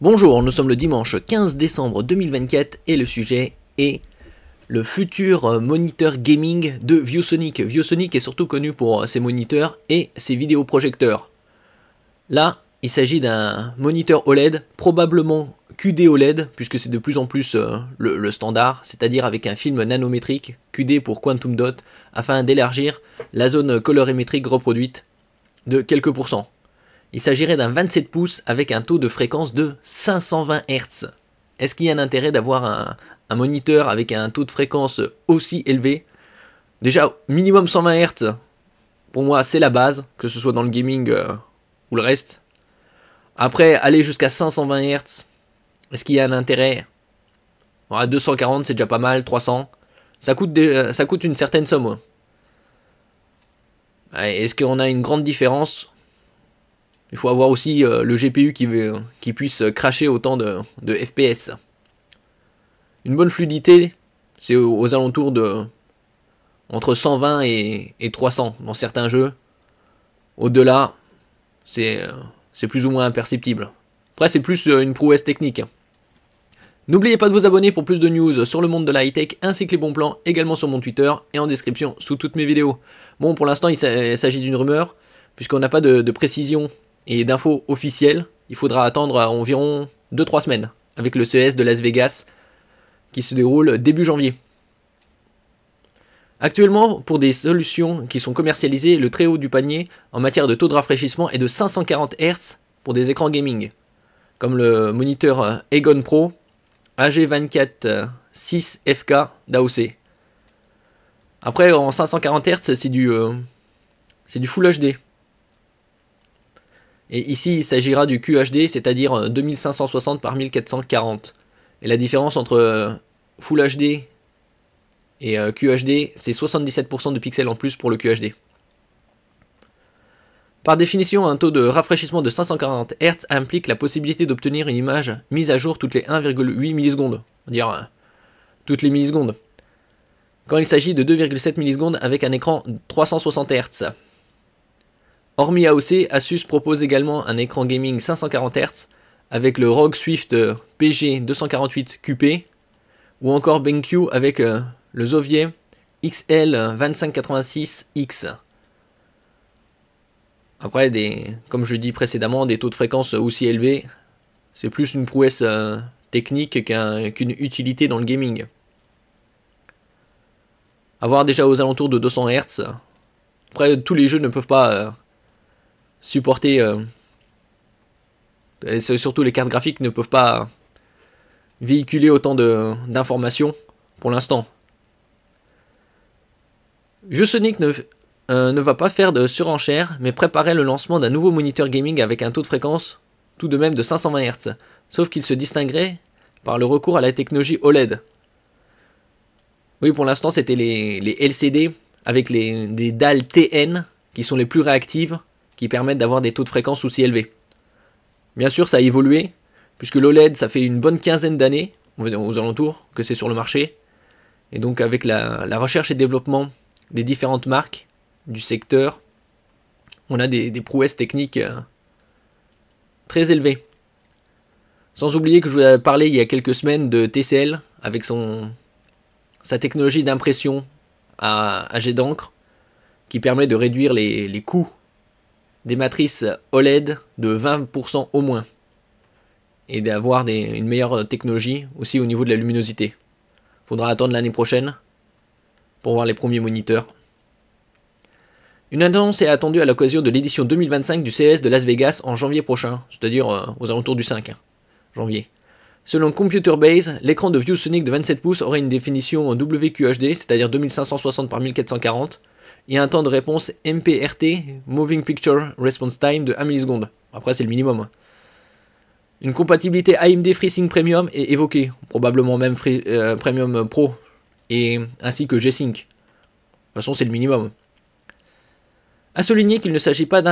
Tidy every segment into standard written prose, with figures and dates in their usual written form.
Bonjour, nous sommes le dimanche 15 décembre 2024 et le sujet est le futur moniteur gaming de ViewSonic. ViewSonic est surtout connu pour ses moniteurs et ses vidéoprojecteurs. Là, il s'agit d'un moniteur OLED, probablement QD OLED, puisque c'est de plus en plus le standard, c'est-à-dire avec un film nanométrique, QD pour Quantum Dot, afin d'élargir la zone colorimétrique reproduite de quelques pourcents. Il s'agirait d'un 27 pouces avec un taux de fréquence de 520 Hz. Est-ce qu'il y a un intérêt d'avoir un moniteur avec un taux de fréquence aussi élevé? Déjà, minimum 120 Hz, pour moi c'est la base, que ce soit dans le gaming ou le reste. Après, aller jusqu'à 520 Hz, est-ce qu'il y a un intérêt? 240 c'est déjà pas mal, 300. Ça coûte une certaine somme. Est-ce qu'on a une grande différence? Il faut avoir aussi le GPU qui puisse cracher autant de FPS. Une bonne fluidité, c'est aux alentours de entre 120 et 300 dans certains jeux. Au-delà, c'est plus ou moins imperceptible. Après, c'est plus une prouesse technique. N'oubliez pas de vous abonner pour plus de news sur le monde de la high-tech ainsi que les bons plans, également sur mon Twitter et en description sous toutes mes vidéos. Bon, pour l'instant, il s'agit d'une rumeur, puisqu'on n'a pas de précision et d'infos officielles. Il faudra attendre environ 2-3 semaines avec le CES de Las Vegas qui se déroule début janvier. Actuellement, pour des solutions qui sont commercialisées, le très haut du panier en matière de taux de rafraîchissement est de 540 Hz pour des écrans gaming, comme le moniteur Aegon Pro AG24-6FK d'AOC. Après, en 540 Hz, c'est du Full HD. Et ici, il s'agira du QHD, c'est-à-dire 2560 par 1440. Et la différence entre Full HD et QHD, c'est 77% de pixels en plus pour le QHD. Par définition, un taux de rafraîchissement de 540 Hz implique la possibilité d'obtenir une image mise à jour toutes les 1,8 millisecondes. On va dire toutes les millisecondes. Quand il s'agit de 2,7 millisecondes avec un écran 360 Hz. Hormis AOC, Asus propose également un écran gaming 540 Hz avec le ROG Swift PG248 QP ou encore BenQ avec le Zoviet XL2586X. Après, comme je dis précédemment, des taux de fréquence aussi élevés, c'est plus une prouesse technique qu'une utilité dans le gaming. Avoir déjà aux alentours de 200 Hz. Après, tous les jeux ne peuvent pas supporter, surtout les cartes graphiques ne peuvent pas véhiculer autant d'informations pour l'instant. ViewSonic ne va pas faire de surenchère, mais préparer le lancement d'un nouveau moniteur gaming avec un taux de fréquence tout de même de 520 Hz, sauf qu'il se distinguerait par le recours à la technologie OLED. Oui, pour l'instant c'était les LCD avec des dalles TN qui sont les plus réactives, qui permettent d'avoir des taux de fréquence aussi élevés. Bien sûr, ça a évolué, puisque l'OLED, ça fait une bonne quinzaine d'années, aux alentours, que c'est sur le marché. Et donc avec la recherche et développement des différentes marques du secteur, on a des prouesses techniques très élevées. Sans oublier que je vous avais parlé il y a quelques semaines de TCL, avec sa technologie d'impression à jet d'encre, qui permet de réduire les coûts des matrices OLED de 20% au moins et d'avoir une meilleure technologie aussi au niveau de la luminosité. Faudra attendre l'année prochaine pour voir les premiers moniteurs. Une annonce est attendue à l'occasion de l'édition 2025 du CES de Las Vegas en janvier prochain, c'est-à-dire aux alentours du 5 janvier. Selon Computer Base, l'écran de ViewSonic de 27 pouces aurait une définition WQHD, c'est-à-dire 2560 par 1440, et un temps de réponse MPRT, Moving Picture Response Time, de 1 milliseconde. Après, c'est le minimum. Une compatibilité AMD FreeSync Premium est évoquée, probablement même Premium Pro, ainsi que G-Sync. De toute façon, c'est le minimum. A souligner qu'il ne s'agit pas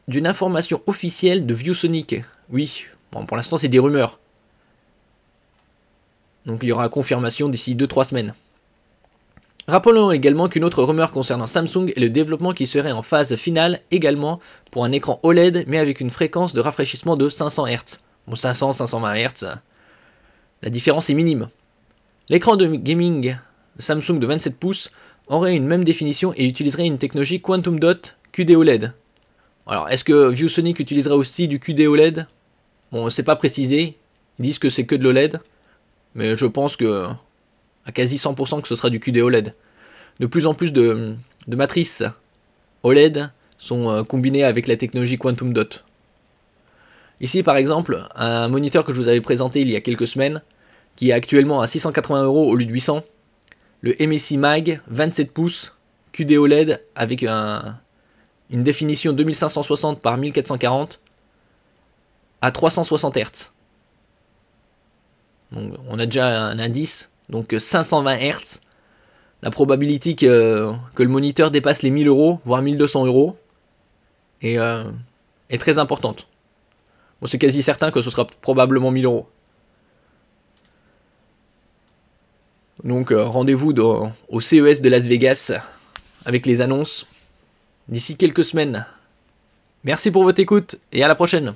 d'une information officielle de ViewSonic. Oui, bon, pour l'instant, c'est des rumeurs. Donc, il y aura confirmation d'ici 2-3 semaines. Rappelons également qu'une autre rumeur concernant Samsung est le développement qui serait en phase finale également pour un écran OLED mais avec une fréquence de rafraîchissement de 500 Hz. Bon, 500, 520 Hz, la différence est minime. L'écran de gaming Samsung de 27 pouces aurait une même définition et utiliserait une technologie Quantum Dot QD-OLED. Alors, est-ce que ViewSonic utiliserait aussi du QD-OLED? Bon, c'est pas précisé, ils disent que c'est que de l'OLED, mais je pense que à quasi 100% que ce sera du QD-OLED. De plus en plus de matrices OLED sont combinées avec la technologie Quantum Dot. Ici par exemple, un moniteur que je vous avais présenté il y a quelques semaines, qui est actuellement à 680 € au lieu de 800, le MSI Mag 27 pouces QD OLED avec une définition 2560 par 1440 à 360 Hz. Donc on a déjà un indice, donc 520 Hz. La probabilité que le moniteur dépasse les 1000 €, voire 1200 € est très importante. Bon, c'est quasi certain que ce sera probablement 1000 €. Donc rendez-vous au CES de Las Vegas avec les annonces d'ici quelques semaines. Merci pour votre écoute et à la prochaine.